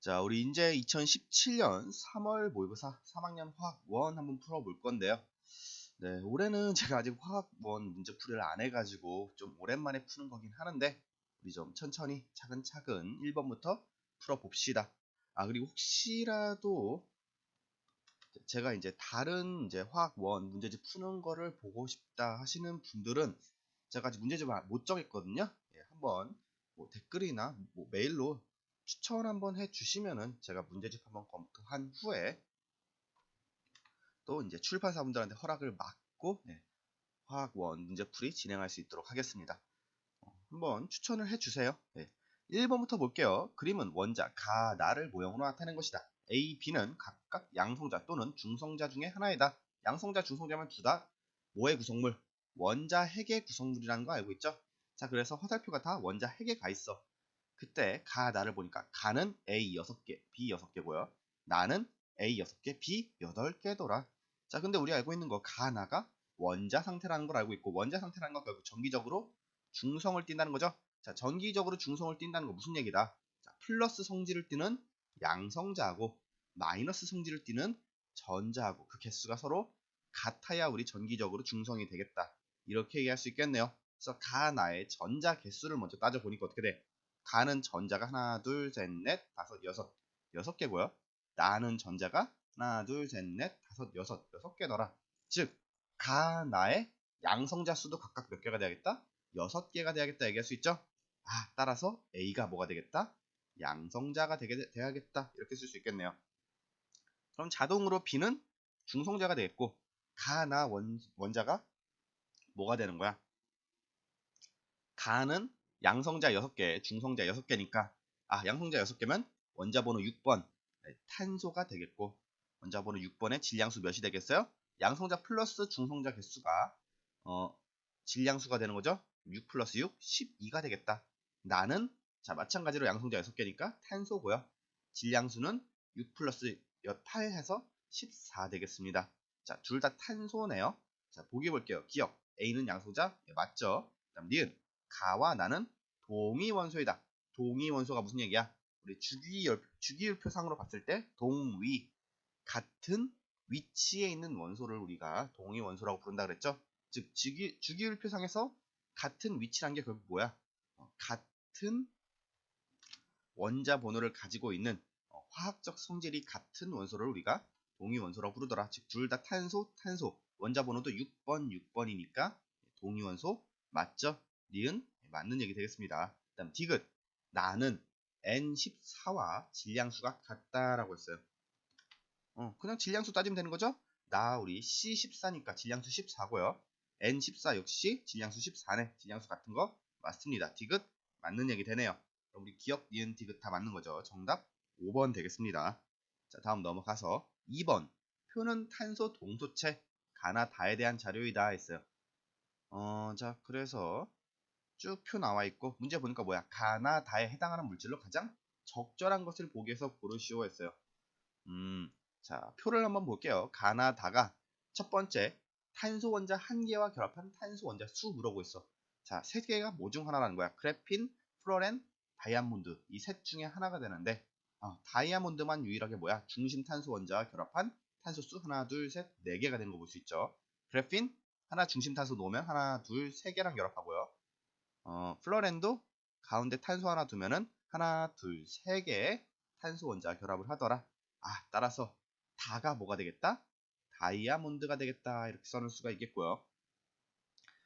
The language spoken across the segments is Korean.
자, 우리 이제 2017년 3월 모의고사 3학년 화학 1 한번 풀어볼 건데요. 네, 올해는 제가 아직 화학 1 문제풀이를 안 해가지고 좀 오랜만에 푸는 거긴 하는데 우리 좀 천천히 차근차근 1번부터 풀어봅시다. 그리고 혹시라도 제가 이제 다른 이제 화학 1 문제집 푸는 거를 보고 싶다 하시는 분들은 제가 아직 문제집을 못 정했거든요. 예, 한번 뭐 댓글이나 뭐 메일로 추천 한번 해주시면은 제가 문제집 한번 검토한 후에 또 이제 출판사분들한테 허락을 받고 화학 1 문제풀이 진행할 수 있도록 하겠습니다. 한번 추천을 해주세요. 1번부터 볼게요. 그림은 원자, 가, 나를 모형으로 나타낸 것이다. A, B는 각각 양성자 또는 중성자 중에 하나이다. 양성자, 중성자면 둘 다 뭐의 구성물? 원자 핵의 구성물이라는 거 알고 있죠? 자, 그래서 화살표가 다 원자 핵에 가 있어. 그때 가, 나를 보니까 가는 A 6개, B 6개고요. 나는 A 6개, B 8개더라. 자, 근데 우리 알고 있는 거 가, 나가 원자 상태라는 걸 알고 있고 원자 상태라는 건 결국 전기적으로 중성을 띈다는 거죠. 자, 전기적으로 중성을 띈다는 거 무슨 얘기다? 자, 플러스 성질을 띠는 양성자하고 마이너스 성질을 띠는 전자하고 그 개수가 서로 같아야 우리 전기적으로 중성이 되겠다. 이렇게 얘기할 수 있겠네요. 그래서 가, 나의 전자 개수를 먼저 따져보니까 어떻게 돼? 가는 전자가 하나, 둘, 셋, 넷, 다섯, 여섯 개고요. 나는 전자가 하나, 둘, 셋, 넷, 다섯, 여섯 개더라. 즉, 가, 나의 양성자 수도 각각 몇 개가 돼야겠다? 6개가 돼야겠다 얘기할 수 있죠? 따라서 A가 뭐가 되겠다? 양성자가 돼야겠다. 이렇게 쓸 수 있겠네요. 그럼 자동으로 B는 중성자가 되겠고, 가, 나 원자가 뭐가 되는 거야? 가는 양성자 6개, 중성자 6개니까 양성자 6개면 원자 번호 6번 탄소가 되겠고 원자 번호 6번의 질량수 몇이 되겠어요? 양성자 플러스 중성자 개수가 질량수가 되는 거죠. 6 플러스 6, 12가 되겠다. 나는 마찬가지로 양성자 6개니까 탄소고요. 질량수는 6 플러스 8 해서 14 되겠습니다. 자, 둘 다 탄소네요. 자, 보기 볼게요. 기억. A는 양성자 맞죠? 그다음 니은 가와 나는 동위원소이다. 동위원소가 무슨 얘기야? 우리 주기율표상으로 봤을 때 동위, 같은 위치에 있는 원소를 우리가 동위원소라고 부른다 그랬죠? 즉 주기율표상에서 같은 위치란 게 결국 뭐야? 같은 원자 번호를 가지고 있는 화학적 성질이 같은 원소를 우리가 동위원소라고 부르더라. 즉 둘 다 탄소, 원자 번호도 6번, 6번이니까 동위원소 맞죠? 니은 맞는 얘기 되겠습니다. 그다음 디귿 나는 N14와 질량수가 같다라고 했어요. 그냥 질량수 따지면 되는 거죠? 우리 C14니까 질량수 14고요. N14 역시 질량수 14네. 질량수 같은 거 맞습니다. 디귿 맞는 얘기 되네요. 그럼 우리 기억, 니은, 디귿 다 맞는 거죠. 정답 5번 되겠습니다. 자, 다음 넘어가서 2번 표는 탄소 동소체 가나 다에 대한 자료이다 했어요. 자, 그래서 쭉 표 나와 있고 문제 보니까 뭐야? 가나 다에 해당하는 물질로 가장 적절한 것을 보기 위해서 고르시오 했어요. 자, 표를 한번 볼게요. 가나 다가 첫 번째 탄소 원자 한 개와 결합한 탄소 원자 수 물어보고 있어. 자, 세 개가 뭐 중 하나라는 거야? 그래핀, 플로렌, 다이아몬드 이 셋 중에 하나가 되는데 다이아몬드만 유일하게 뭐야? 중심 탄소 원자와 결합한 탄소 수 하나, 둘, 셋, 네 개가 되는 거 볼 수 있죠. 그래핀 하나 중심 탄소 놓으면 하나, 둘, 세 개랑 결합하고요. 플로렌도 가운데 탄소 하나 두면은 하나, 둘, 세 개의 탄소 원자와 결합을 하더라. 따라서 다가 뭐가 되겠다? 다이아몬드가 되겠다. 이렇게 써놓을 수가 있겠고요.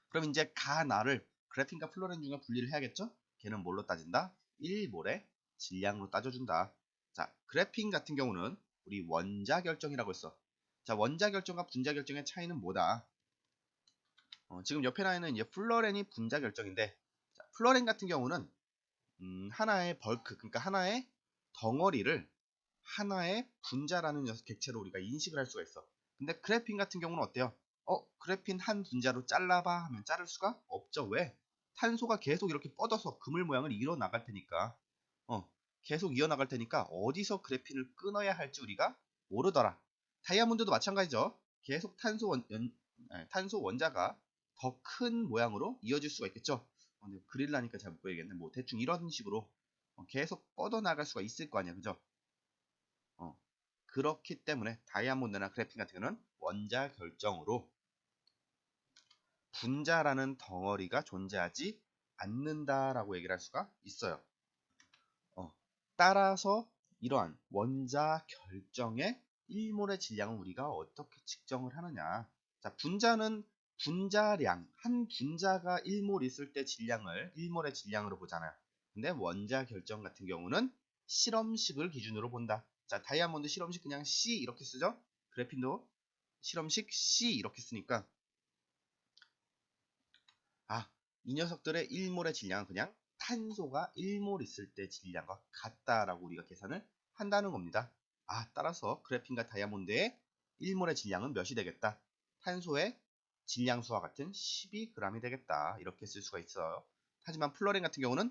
그럼 이제 가나를 그래핀과 플로렌 중에 분리를 해야겠죠? 걔는 뭘로 따진다? 1몰의 질량으로 따져준다. 자, 그래핀 같은 경우는 우리 원자 결정이라고 했어. 자, 원자 결정과 분자 결정의 차이는 뭐다? 지금 옆에 나와 있는 이제 플로렌이 분자 결정인데, 자, 플로렌 같은 경우는 하나의 벌크, 그러니까 하나의 덩어리를 하나의 분자라는 객체로 우리가 인식을 할 수가 있어. 근데 그래핀 같은 경우는 어때요? 그래핀 한 분자로 잘라봐 하면 자를 수가 없죠. 왜? 탄소가 계속 이렇게 뻗어서 그물 모양을 이어 나갈 테니까 계속 이어 나갈 테니까 어디서 그래핀을 끊어야 할지 우리가 모르더라. 다이아몬드도 마찬가지죠. 계속 탄소 원자가 더 큰 모양으로 이어질 수가 있겠죠. 근데 그릴라니까 잘 못 보이겠네. 뭐 대충 이런 식으로 계속 뻗어 나갈 수가 있을 거 아니야, 그죠? 그렇기 때문에 다이아몬드나 그래핀 같은 경우는 원자 결정으로 분자라는 덩어리가 존재하지 않는다라고 얘기를 할 수가 있어요. 따라서 이러한 원자 결정의 1몰의 질량을 우리가 어떻게 측정을 하느냐. 자, 분자는 분자량, 한 분자가 1몰 있을 때 질량을 1몰의 질량으로 보잖아요. 근데 원자 결정 같은 경우는 실험식을 기준으로 본다. 자, 다이아몬드 실험식 그냥 C 이렇게 쓰죠. 그래핀도 실험식 C 이렇게 쓰니까 이 녀석들의 1몰의 질량은 그냥 탄소가 1몰 있을 때 질량과 같다라고 우리가 계산을 한다는 겁니다. 따라서 그래핀과 다이아몬드의 1몰의 질량은 몇이 되겠다? 탄소의 질량수와 같은 12g이 되겠다. 이렇게 쓸 수가 있어요. 하지만 플로렌 같은 경우는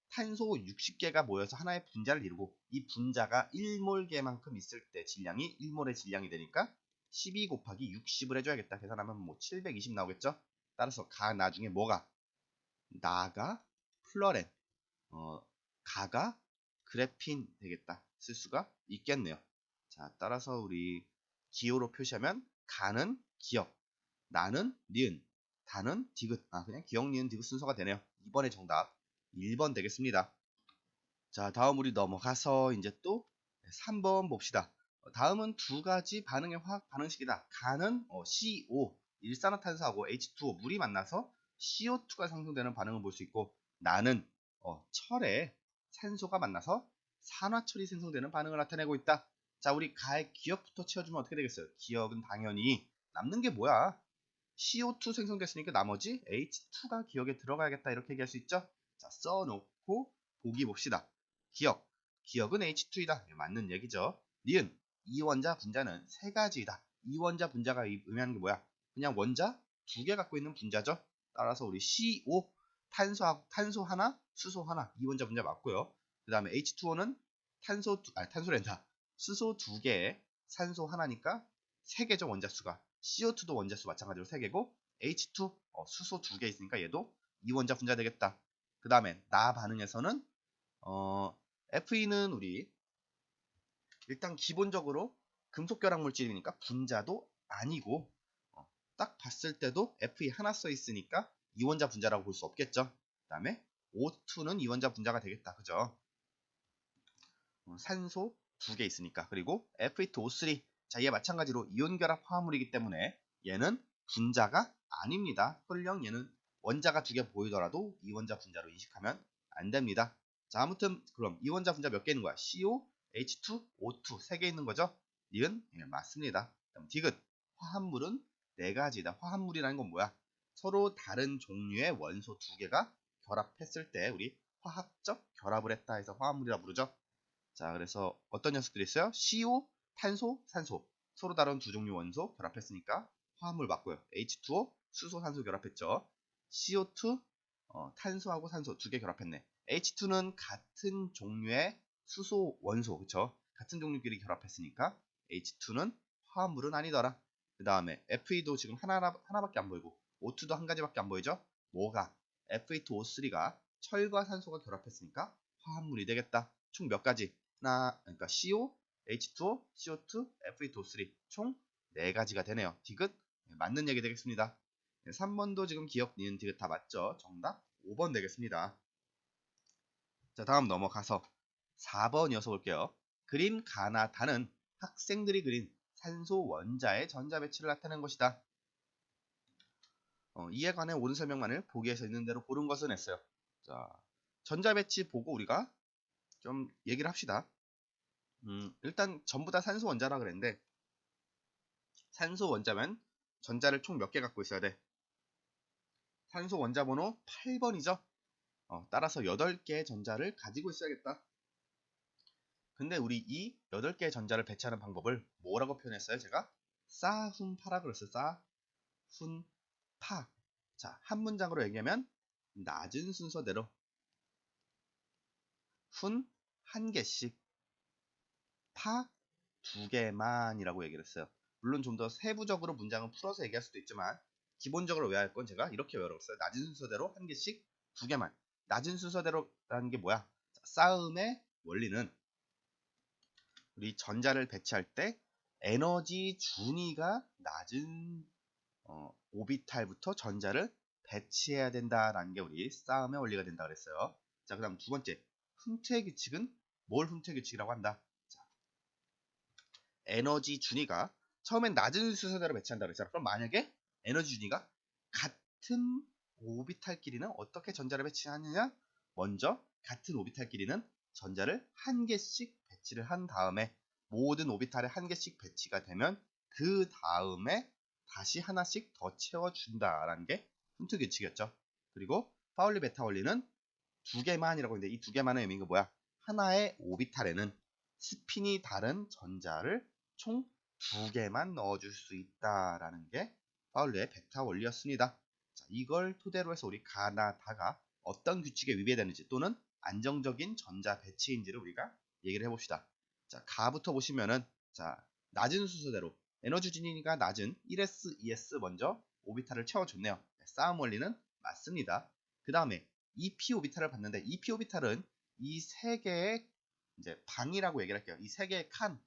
탄소 60개가 모여서 하나의 분자를 이루고 이 분자가 1몰개만큼 있을 때 질량이 1몰의 질량이 되니까 12 곱하기 60을 해줘야겠다. 계산하면 뭐 720 나오겠죠? 따라서 나중에 뭐가? 나가 플러렌, 가가 그래핀 되겠다. 쓸 수가 있겠네요. 자, 따라서 우리 기호로 표시하면 가는 기억, 나는 니은, 다는 디귿. 그냥 기억, 니은, 디귿 순서가 되네요. 2번의 정답 1번 되겠습니다. 자, 다음 우리 넘어가서 이제 또 3번 봅시다. 다음은 두 가지 반응의 화학 반응식이다. 가는 CO, 일산화탄소하고 H2O, 물이 만나서 CO2가 생성되는 반응을 볼 수 있고, 나는 철에 산소가 만나서 산화철이 생성되는 반응을 나타내고 있다. 자, 우리 가의 기억부터 채워주면 어떻게 되겠어요? 기억은 당연히 남는 게 뭐야? CO2 생성됐으니까 나머지 H2가 기억에 들어가야겠다. 이렇게 얘기할 수 있죠? 자, 써놓고 보기 봅시다. 기억은 H2이다. 맞는 얘기죠. 니은, 이원자 분자는 세 가지이다. 이원자 분자가 의미하는 게 뭐야? 그냥 원자 두 개 갖고 있는 분자죠. 따라서 우리 CO, 탄소 하나, 수소 하나, 이원자 분자 맞고요. 그 다음에 H2O는 탄소랜다. 수소 두 개에 산소 하나니까 세 개죠, 원자수가. CO2도 원자수 마찬가지로 세 개고, H2, 수소 두 개 있으니까 얘도 이원자 분자 되겠다. 그 다음에 나 반응에서는 Fe는 우리 일단 기본적으로 금속 결합 물질이니까 분자도 아니고, 딱 봤을 때도 Fe 하나 써 있으니까 이원자 분자라고 볼 수 없겠죠. 그 다음에 O2는 이원자 분자가 되겠다. 그죠? 산소 두 개 있으니까. 그리고 Fe2O3. 자, 얘 마찬가지로 이온 결합 화합물이기 때문에 얘는 분자가 아닙니다. 설령 얘는 원자가 두 개 보이더라도 이원자 분자로 인식하면 안 됩니다. 자, 아무튼 그럼 이원자 분자 몇 개 있는 거야? CO, H2, O2 세 개 있는 거죠? 니은? 예, 맞습니다. 그럼 디귿. 화합물은 네 가지다. 화합물이라는 건 뭐야? 서로 다른 종류의 원소 두 개가 결합했을 때 우리 화학적 결합을 했다 해서 화합물이라 부르죠. 자, 그래서 어떤 녀석들이 있어요? CO, 탄소, 산소. 서로 다른 두 종류 원소 결합했으니까 화합물 맞고요. H2O, 수소, 산소 결합했죠. CO2, 탄소하고 산소 두 개 결합했네. H2는 같은 종류의 수소 원소, 그쵸? 같은 종류끼리 결합했으니까 H2는 화합물은 아니더라. 그 다음에 Fe도 지금 하나밖에 안 보이고 O2도 한 가지밖에 안 보이죠? 뭐가? Fe2O3가 철과 산소가 결합했으니까 화합물이 되겠다. 총 몇 가지? 그러니까 CO, H2O, CO2, Fe2O3 총 4가지가 되네요. 디귿 맞는 얘기 되겠습니다. 3번도 지금 기억, 니은, 디귿 다 맞죠? 정답 5번 되겠습니다. 자, 다음 넘어가서 4번 이어서 볼게요. 그림 가나다는 학생들이 그린 산소 원자의 전자 배치를 나타낸 것이다. 이에 관해 온 설명만을 보기에서 있는 대로 고른 것은 했어요. 자, 전자 배치 보고 우리가 좀 얘기를 합시다. 일단 전부 다 산소 원자라 그랬는데, 산소 원자면 전자를 총 몇 개 갖고 있어야 돼? 산소 원자 번호 8번이죠. 따라서 8개의 전자를 가지고 있어야겠다. 근데 우리 이 8개의 전자를 배치하는 방법을 뭐라고 표현했어요? 제가 싸훈파라 그랬어요. 싸훈파. 자, 한 문장으로 얘기하면 낮은 순서대로 훈 한 개씩, 파 두 개만이라고 얘기를 했어요. 물론 좀 더 세부적으로 문장을 풀어서 얘기할 수도 있지만 기본적으로 외워야 할 건 제가 이렇게 외워봤어요. 낮은 순서대로 한 개씩, 두 개만. 낮은 순서대로라는 게 뭐야? 자, 싸움의 원리는 우리 전자를 배치할 때 에너지 준위가 낮은 오비탈부터 전자를 배치해야 된다라는 게 우리 싸움의 원리가 된다 그랬어요. 자, 그 다음 두 번째, 훈트의 규칙은 뭘 훈트의 규칙이라고 한다? 자, 에너지 준위가 처음엔 낮은 순서대로 배치한다 그랬잖아. 그럼 만약에 에너지 준위가 같은 오비탈끼리는 어떻게 전자를 배치하느냐? 먼저 같은 오비탈끼리는 전자를 한 개씩 배치를 한 다음에 모든 오비탈에 한 개씩 배치가 되면 그 다음에 다시 하나씩 더 채워준다라는 게 훈트 규칙이었죠. 그리고 파울리 베타 원리는 두 개만이라고 했는데 이 두 개만의 의미가 뭐야? 하나의 오비탈에는 스핀이 다른 전자를 총 두 개만 넣어줄 수 있다라는 게 파울리의 베타 원리였습니다. 자, 이걸 토대로 해서 우리 가나 다가 어떤 규칙에 위배되는지 또는 안정적인 전자 배치인지를 우리가 얘기를 해봅시다. 자, 가부터 보시면은 자, 낮은 순서대로 에너지 진위가 낮은 1s, 2s 먼저 오비탈을 채워줬네요. 싸움 원리는 맞습니다. 그 다음에 EP 오비탈을 봤는데 EP 오비탈은 이 세 개의 이제 방이라고 얘기를 할게요. 이 세 개의 칸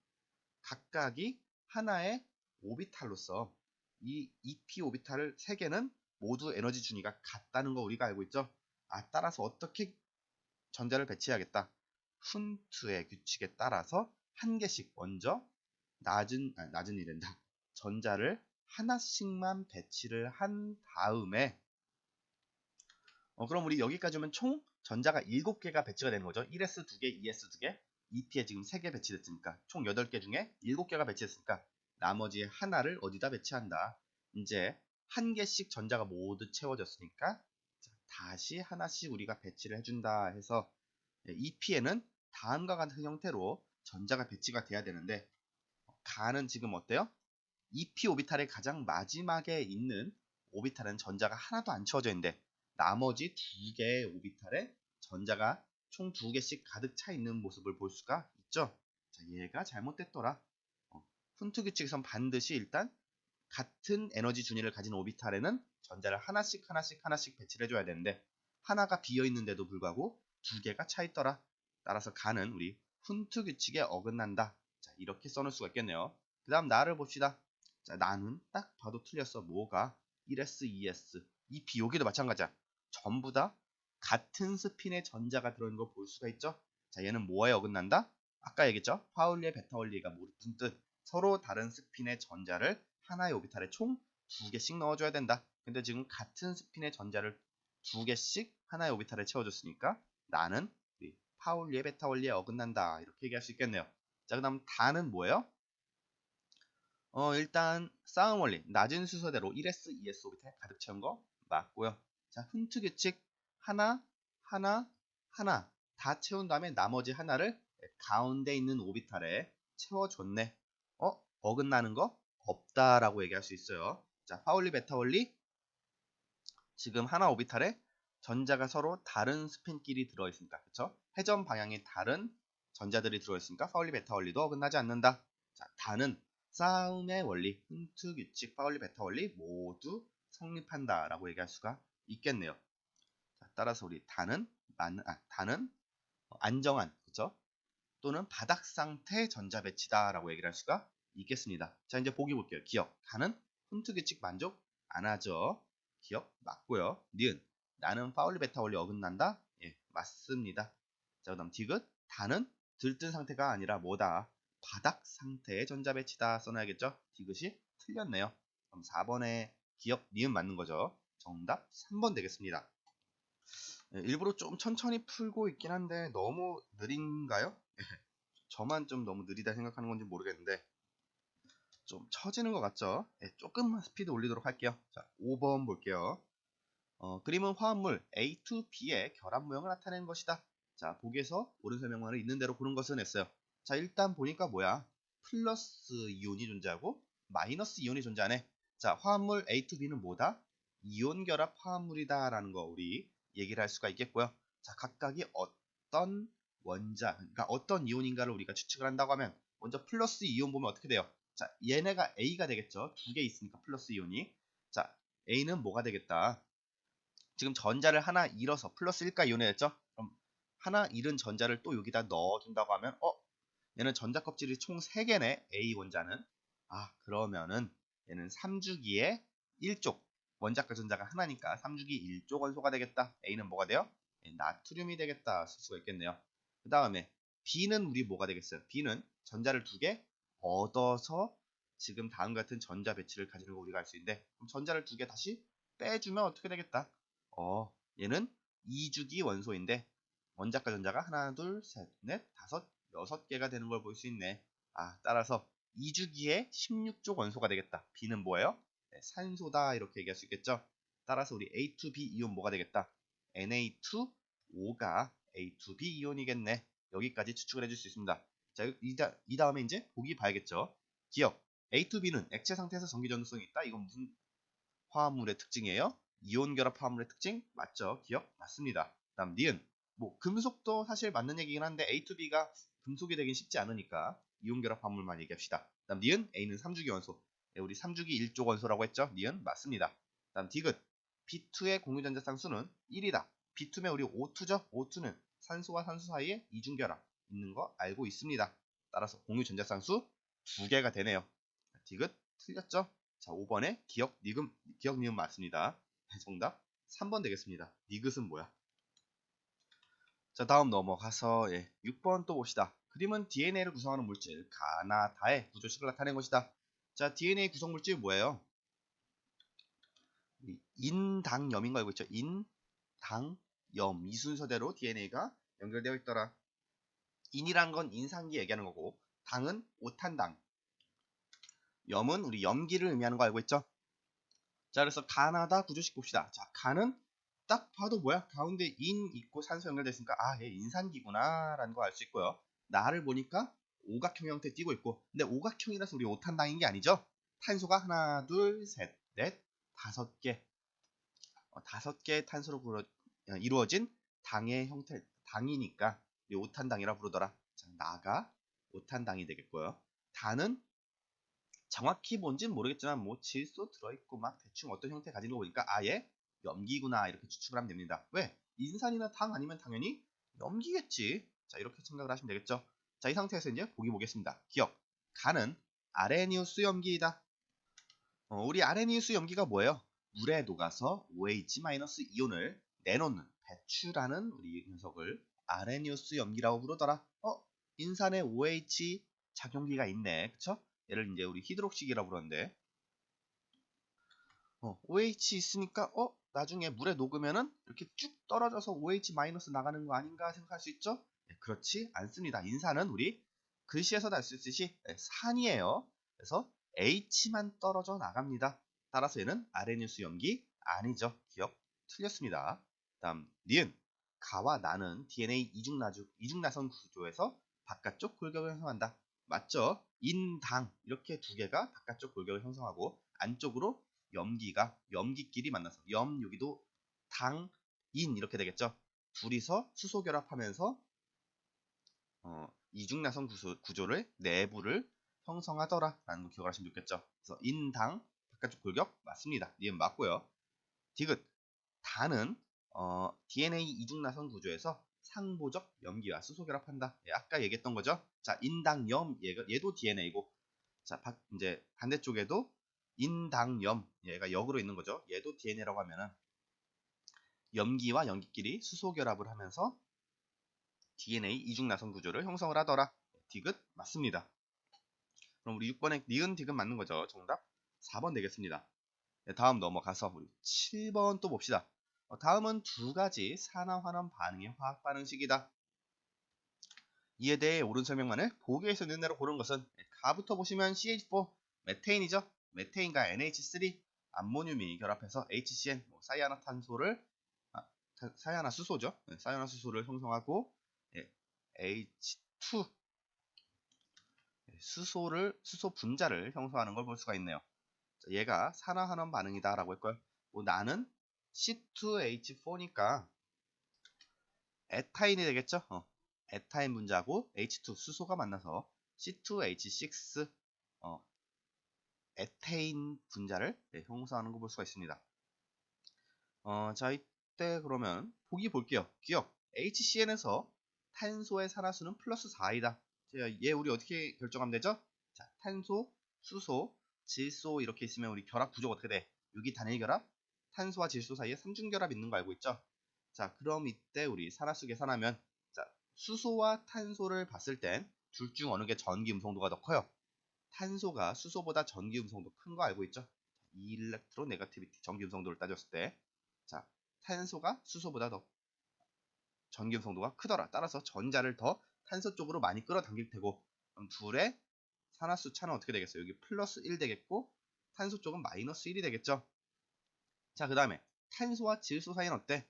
각각이 하나의 오비탈로서 이 EP 오비탈을 세 개는 모두 에너지 준위가 같다는 거 우리가 알고 있죠. 따라서 어떻게 전자를 배치해야겠다. 훈트의 규칙에 따라서 한 개씩 먼저 낮은 이랜다. 전자를 하나씩만 배치를 한 다음에 그럼 우리 여기까지 오면 총 전자가 7개가 배치가 되는 거죠. 1s 2개, 2s 2개, EP에 지금 3개 배치됐으니까 총 8개 중에 7개가 배치됐으니까 나머지 하나를 어디다 배치한다. 이제 한 개씩 전자가 모두 채워졌으니까 다시 하나씩 우리가 배치를 해준다 해서 EP에는 다음과 같은 형태로 전자가 배치가 돼야 되는데 가는 지금 어때요? EP 오비탈의 가장 마지막에 있는 오비탈은 전자가 하나도 안 채워져 있는데 나머지 두 개의 오비탈에 전자가 총 2개씩 가득 차 있는 모습을 볼 수가 있죠. 자, 얘가 잘못됐더라. 훈트 규칙에선 반드시 일단 같은 에너지 준위를 가진 오비탈에는 전자를 하나씩 배치를 해줘야 되는데 하나가 비어 있는데도 불구하고 2개가 차 있더라. 따라서 가는 우리 훈트 규칙에 어긋난다. 자, 이렇게 써놓을 수가 있겠네요. 그 다음 나를 봅시다. 자, 나는 딱 봐도 틀렸어. 뭐가 1s, 2s, EP 여기도 마찬가지야. 전부 다 같은 스핀의 전자가 들어있는 거 볼 수가 있죠. 자, 얘는 뭐에 어긋난다? 아까 얘기했죠. 파울리의 베타 원리가 무슨 뜻? 서로 다른 스핀의 전자를 하나의 오비탈에 총 2개씩 넣어줘야 된다. 근데 지금 같은 스핀의 전자를 2개씩 하나의 오비탈에 채워줬으니까 나는 파울리의 베타 원리에 어긋난다. 이렇게 얘기할 수 있겠네요. 자, 그 다음 다는 뭐예요? 일단 싸움 원리 낮은 순서대로 1s, 2s 오비탈 가득 채운 거 맞고요. 자, 훈트 규칙 하나 다 채운 다음에 나머지 하나를 가운데 있는 오비탈에 채워줬네. 어긋나는 거 없다라고 얘기할 수 있어요. 자, 파울리 베타 원리 지금 하나 오비탈에 전자가 서로 다른 스핀끼리 들어있으니까 그쵸? 회전 방향이 다른 전자들이 들어있으니까 파울리 베타 원리도 어긋나지 않는다. 자, 다는 싸움의 원리, 훈트 규칙, 파울리 베타 원리 모두 성립한다라고 얘기할 수가 있겠네요. 자, 따라서 우리 다는 안정한 그쵸? 또는 바닥 상태 전자 배치다라고 얘기를 할 수가 있겠습니다. 자, 이제 보기 볼게요. 기억 다는 훈트 규칙 만족 안 하죠. 기억 맞고요. 니은 나는 파울리 베타 원리 어긋난다. 예, 맞습니다. 자, 그다음 디귿 다는 들뜬 상태가 아니라 뭐다? 바닥 상태의 전자 배치다 써놔야겠죠? 디귿이 틀렸네요. 그럼 4번에 기억 니은 맞는 거죠. 정답 3번 되겠습니다. 일부러 좀 천천히 풀고 있긴 한데 너무 느린가요? 저만 좀 너무 느리다 생각하는 건지 모르겠는데 좀 처지는 것 같죠? 조금만 스피드 올리도록 할게요. 자, 5번 볼게요. 그림은 화합물 A2B의 결합 모형을 나타내는 것이다. 자, 보기에서 옳은 설명만을 있는 대로 고른 것은 했어요. 자, 일단 보니까 뭐야? 플러스 이온이 존재하고 마이너스 이온이 존재하네. 자, 화합물 A2B는 뭐다? 이온 결합 화합물이다 라는 거 우리 얘기를 할 수가 있겠고요. 자, 각각이 어떤 원자, 그러니까 어떤 이온인가를 우리가 추측을 한다고 하면 먼저 플러스 이온 보면 어떻게 돼요? 자, 얘네가 A가 되겠죠. 2개 있으니까 플러스 이온이. 자, A는 뭐가 되겠다? 지금 전자를 하나 잃어서 플러스 1가 이온이 됐죠? 그럼 하나 잃은 전자를 또 여기다 넣어준다고 하면 얘는 전자 껍질이 총 3개네. A 원자는. 아, 그러면은 얘는 3주기에 1쪽. 원자과 전자가 하나니까 3주기 1쪽 원소가 되겠다. A는 뭐가 돼요? 나트륨이 되겠다. 쓸 수가 있겠네요. 그 다음에 B는 우리 뭐가 되겠어요? B는 전자를 2개 얻어서 지금 다음 같은 전자 배치를 가지는 거 우리가 알 수 있는데, 그럼 전자를 2개 다시 빼주면 어떻게 되겠다? 얘는 2주기 원소인데 원자과 전자가 하나, 둘, 셋, 넷, 다섯, 6개가 되는 걸 볼 수 있네. 따라서 2주기에 16쪽 원소가 되겠다. B는 뭐예요? 산소다, 이렇게 얘기할 수 있겠죠. 따라서 우리 A2B 이온 뭐가 되겠다? Na2O가 A2B 이온이겠네. 여기까지 추측을 해줄 수 있습니다. 자, 이 다음에 이제 보기 봐야겠죠. 기억, A2B는 액체 상태에서 전기 전도성이 있다. 이건 무슨 화합물의 특징이에요? 이온 결합 화합물의 특징? 맞죠? 기억? 맞습니다. 다음 니은, 뭐 금속도 사실 맞는 얘기긴 한데 A2B가 금속이 되긴 쉽지 않으니까 이온 결합 화합물만 얘기합시다. 다음 니은, A는 3주기 원소. 우리 3주기 1쪽 원소라고 했죠? 니은 맞습니다. 다음 디귿, B2의 공유전자쌍 수는 1이다. B2면 우리 O2죠? O2는 산소와 산소 사이에 이중결합 있는 거 알고 있습니다. 따라서 공유전자쌍 수 2개가 되네요. 디귿 틀렸죠? 자, 5번에 기억, 니은 맞습니다. 정답 3번 되겠습니다. 니귿은 뭐야? 자, 다음 넘어가서 6번 또 봅시다. 그림은 DNA를 구성하는 물질 가나다의 구조식을 나타낸 것이다. 자, DNA 구성 물질이 뭐예요? 인당염인 거 알고 있죠? 인당염. 이 순서대로 DNA가 연결되어 있더라. 인이란 건 인산기 얘기하는 거고, 당은 오탄당, 염은 우리 염기를 의미하는 거 알고 있죠? 자, 그래서 가나다 구조식 봅시다. 자, 간은 딱 봐도 뭐야? 가운데 인 있고 산소 연결되어 있으니까 얘 인산기구나 라는 거 알 수 있고요. 나를 보니까 오각형 형태 띄고 있고, 근데 오각형이라서 우리 오탄당인 게 아니죠? 탄소가 하나, 둘, 셋, 넷, 5개, 5개의 탄소로 이루어진 당의 형태, 당이니까 우리 오탄당이라 부르더라. 자, 나가 오탄당이 되겠고요. 단은 정확히 뭔지는 모르겠지만 뭐 질소 들어있고 막 대충 어떤 형태 가진 거 보니까 아예 염기구나, 이렇게 추측을 하면 됩니다. 왜? 인산이나 당 아니면 당연히 염기겠지. 자, 이렇게 생각을 하시면 되겠죠. 자, 이 상태에서 이제 보기 보겠습니다. 기억, 간은 아레니우스 염기이다. 우리 아레니우스 염기가 뭐예요? 물에 녹아서 OH-이온을 내놓는, 배출하는 우리 녀석을 아레니우스 염기라고 부르더라. 인산에 OH 작용기가 있네, 그쵸? 얘를 이제 우리 히드록식이라고 부르는데, OH 있으니까 나중에 물에 녹으면은 이렇게 쭉 떨어져서 OH- 나가는 거 아닌가 생각할 수 있죠? 네, 그렇지 않습니다. 인산은 우리 글씨에서도 알 수 있듯이 산이에요. 그래서 H만 떨어져 나갑니다. 따라서 얘는 아레니우스 염기 아니죠. 기억 틀렸습니다. 다음 니은, 가와 나는 DNA 이중나선 구조에서 바깥쪽 골격을 형성한다. 맞죠? 인당 이렇게 2개가 바깥쪽 골격을 형성하고 안쪽으로 염기끼리 만나서 여기도 당, 인 이렇게 되겠죠. 둘이서 수소 결합하면서 이중나선 구조를 내부를 형성하더라 라는 거 기억하시면 좋겠죠. 그래서 인당 바깥쪽 골격 맞습니다. 니은 맞고요. 디귿, 단은 DNA 이중나선 구조에서 상보적 염기와 수소 결합한다. 아까 얘기했던 거죠. 자, 인당염 얘도 DNA고, 자, 이제 반대쪽에도 인당염, 얘가 역으로 있는 거죠. 얘도 DNA라고 하면은 염기와 염기끼리 수소 결합을 하면서 DNA 이중나선 구조를 형성을 하더라. 디귿 맞습니다. 그럼 우리 6번에 니은 디귿 맞는 거죠. 정답 4번 되겠습니다. 네, 다음 넘어가서 우리 7번 또 봅시다. 다음은 2가지 산화환원 반응의 화학 반응식이다. 이에 대해 옳은 설명만을 보기에서 있는 대로 고른 것은, 가부터 보시면 CH4 메테인이죠. 메테인과 NH3 암모늄이 결합해서 HCN 사이아나탄소를 사이아나수소죠. 사이아나수소를 형성하고 H2 수소 분자를 형성하는 걸 볼 수가 있네요. 자, 얘가 산화환원 반응이다 라고 했고요. 나는 C2H4니까 에타인이 되겠죠. 에타인 분자하고 H2 수소가 만나서 C2H6 에테인 분자를 형성하는 거 볼 수가 있습니다. 자, 이때 그러면 보기 볼게요. 기억, HCN에서 탄소의 산화수는 플러스 4이다. 자, 얘 우리 어떻게 결정하면 되죠? 자, 탄소, 수소, 질소 이렇게 있으면 우리 결합 구조가 어떻게 돼? 유기단일 결합, 탄소와 질소 사이에 삼중결합 있는 거 알고 있죠? 자, 그럼 이때 우리 산화수 계산하면 자, 수소와 탄소를 봤을 땐 둘 중 어느 게 전기 음성도가 더 커요? 탄소가 수소보다 전기 음성도 큰 거 알고 있죠? 일렉트로 네거티비티 전기 음성도를 따졌을 때 자, 탄소가 수소보다 더 전기 음성도가 크더라. 따라서 전자를 더 탄소 쪽으로 많이 끌어당길 테고 그럼 둘의 산화수 차는 어떻게 되겠어요? 여기 플러스 1 되겠고 탄소 쪽은 마이너스 1이 되겠죠? 자, 그 다음에 탄소와 질소 사이는 어때?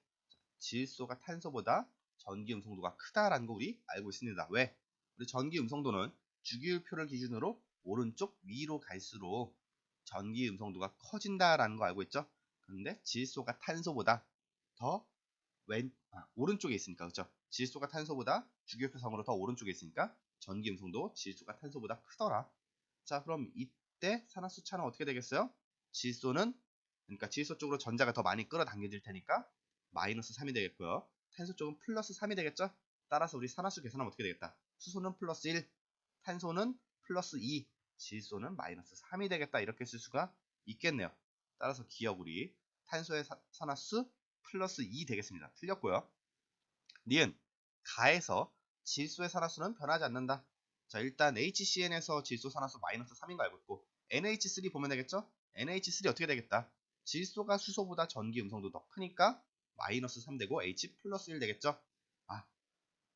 질소가 탄소보다 전기 음성도가 크다라는 거 우리 알고 있습니다. 왜? 우리 전기 음성도는 주기율표를 기준으로 오른쪽 위로 갈수록 전기 음성도가 커진다라는 거 알고 있죠? 그런데 질소가 탄소보다 더 오른쪽에 있으니까 그렇죠? 질소가 탄소보다 주기율표상으로 더 오른쪽에 있으니까 전기 음성도 질소가 탄소보다 크더라. 자, 그럼 이때 산화수 차는 어떻게 되겠어요? 질소는 그러니까 질소 쪽으로 전자가 더 많이 끌어당겨질 테니까 마이너스 3이 되겠고요. 탄소 쪽은 플러스 3이 되겠죠? 따라서 우리 산화수 계산하면 어떻게 되겠다? 수소는 플러스 1, 탄소는 플러스 2, 질소는 마이너스 3이 되겠다. 이렇게 쓸 수가 있겠네요. 따라서 기억 우리 탄소의 산화수 플러스 2 되겠습니다. 틀렸고요. 니은 가에서 질소의 산화수는 변하지 않는다. 자, 일단 HCn에서 질소 산화수 마이너스 3인 거 알고 있고 NH3 보면 되겠죠? NH3 어떻게 되겠다? 질소가 수소보다 전기 음성도 더 크니까 마이너스 3 되고 H 플러스 1 되겠죠? 아,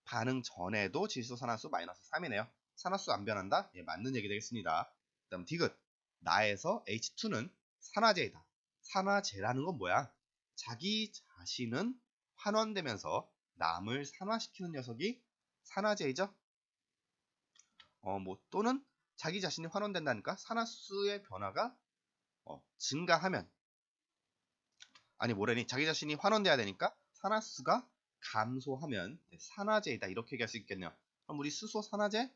반응 전에도 질소 산화수 마이너스 3이네요. 산화수 안 변한다? 예, 맞는 얘기 되겠습니다. 그 다음 디귿 나에서 H2는 산화제이다. 산화제라는 건 뭐야? 자기 자신은 환원되면서 남을 산화시키는 녀석이 산화제이죠. 또는 자기 자신이 환원된다니까 산화수의 변화가 증가하면 뭐래니 자기 자신이 환원돼야 되니까 산화수가 감소하면 산화제이다 이렇게 얘기할 수 있겠네요. 그럼 우리 수소 산화제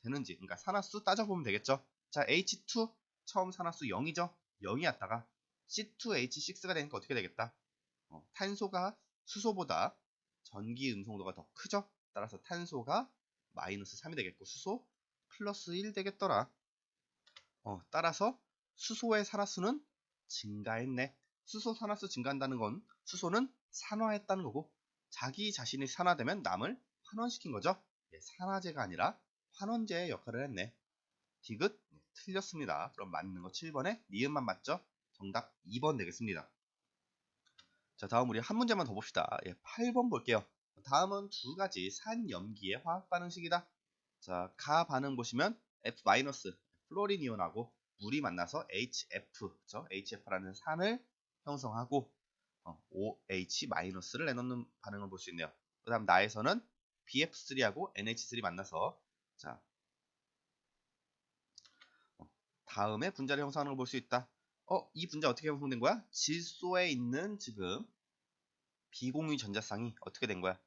되는지 그러니까 산화수 따져보면 되겠죠. 자, H2 처음 산화수 0이죠. 0이었다가 C2H6가 되니까 어떻게 되겠다? 탄소가 수소보다 전기 음성도가 더 크죠. 따라서 탄소가 마이너스 3이 되겠고 수소 플러스 1 되겠더라. 따라서 수소의 산화수는 증가했네. 수소 산화수 증가한다는 건 수소는 산화했다는 거고 자기 자신이 산화되면 남을 환원시킨 거죠. 산화제가 아니라 환원제의 역할을 했네. 디귿 틀렸습니다. 그럼 맞는 거 7번에 니은만 맞죠? 정답 2번 되겠습니다. 자, 다음 우리 한 문제만 더 봅시다. 8번 볼게요. 다음은 두 가지 산염기의 화학 반응식이다. 자, 가 반응 보시면 F- 플로린 이온하고 물이 만나서 HF, 그쵸? HF라는 산을 형성하고 OH-를 내놓는 반응을 볼 수 있네요. 그 다음 나에서는 BF3하고 NH3 만나서 자, 다음에 분자를 형성하는 걸 볼 수 있다. 이 분자 어떻게 형성된 거야? 질소에 있는 지금 비공유 전자쌍이 어떻게 된 거야?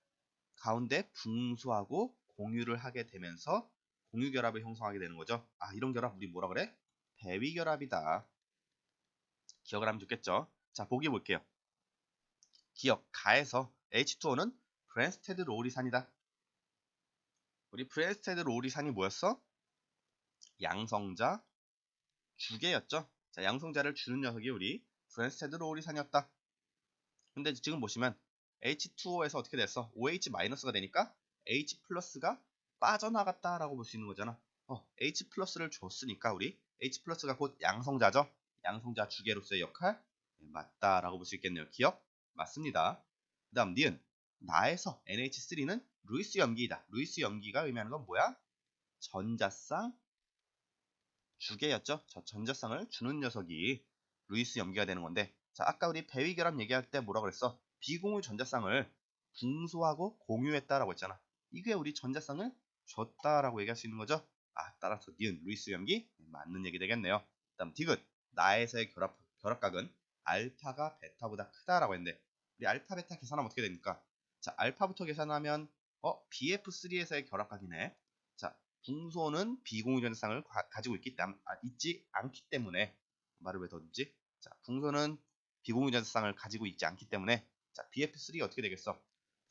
가운데 붕수하고 공유를 하게 되면서 공유 결합을 형성하게 되는 거죠. 이런 결합 우리 뭐라 그래? 대위 결합이다. 기억을 하면 좋겠죠. 자, 보기 볼게요. 기억 가에서 H2O는 브랜스테드 로우리산이다. 우리 브랜스테드 로우리산이 뭐였어? 양성자 주계였죠. 자, 양성자를 주는 녀석이 우리 브랜스테드 로우리산이었다. 근데 지금 보시면 H2O에서 어떻게 됐어? OH-가 되니까 H 플러스가 빠져나갔다라고 볼 수 있는 거잖아. H 플러스를 줬으니까 우리 H 플러스가 곧 양성자죠. 양성자 주계로서의 역할 맞다라고 볼 수 있겠네요. 기억? 맞습니다. 그 다음 니은 나에서 NH3는 루이스 염기이다. 루이스 염기가 의미하는 건 뭐야? 전자쌍 주계였죠. 저 전자쌍을 주는 녀석이 루이스 염기가 되는 건데 자, 아까 우리 배위 결합 얘기할 때 뭐라 그랬어? 비공유 전자쌍을 붕소하고 공유했다라고 했잖아. 이게 우리 전자쌍을 줬다라고 얘기할 수 있는 거죠. 따라서 니은 루이스 염기 맞는 얘기 되겠네요. 다음 디귿 나에서의 결합각은 알파가 베타보다 크다라고 했는데 우리 알파 베타 계산하면 어떻게 됩니까? 자, 알파부터 계산하면 BF3에서의 결합각이네. 자, 붕소는 비공유 전자쌍을 가지고 있지 않기 때문에 말을 왜 더듬지? 자, 붕소는 비공유 전자쌍을 가지고 있지 않기 때문에 자, BF3 어떻게 되겠어?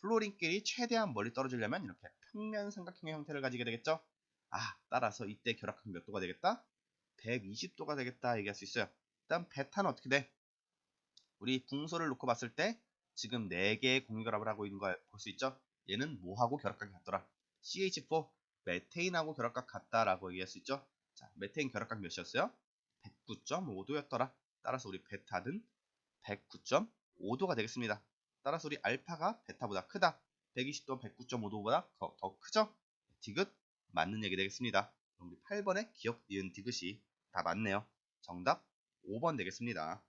플로린끼리 최대한 멀리 떨어지려면 이렇게 평면 삼각형의 형태를 가지게 되겠죠? 따라서 이때 결합각 몇 도가 되겠다? 120도가 되겠다 얘기할 수 있어요. 일단 베타는 어떻게 돼? 우리 붕소를 놓고 봤을 때 지금 4개의 공유결합을 하고 있는 걸 볼 수 있죠? 얘는 뭐하고 결합각이 같더라? CH4 메테인하고 결합각 같다라고 얘기할 수 있죠? 자, 메테인 결합각 몇이었어요? 109.5도였더라. 따라서 우리 베타는 109.5도가 되겠습니다. 따라서 우리 알파가 베타보다 크다. 120도 109.5도보다 더 크죠? 디귿 맞는 얘기 되겠습니다. 그럼 우리 8번에 기억, 니은, 디귿이 다 맞네요. 정답 5번 되겠습니다.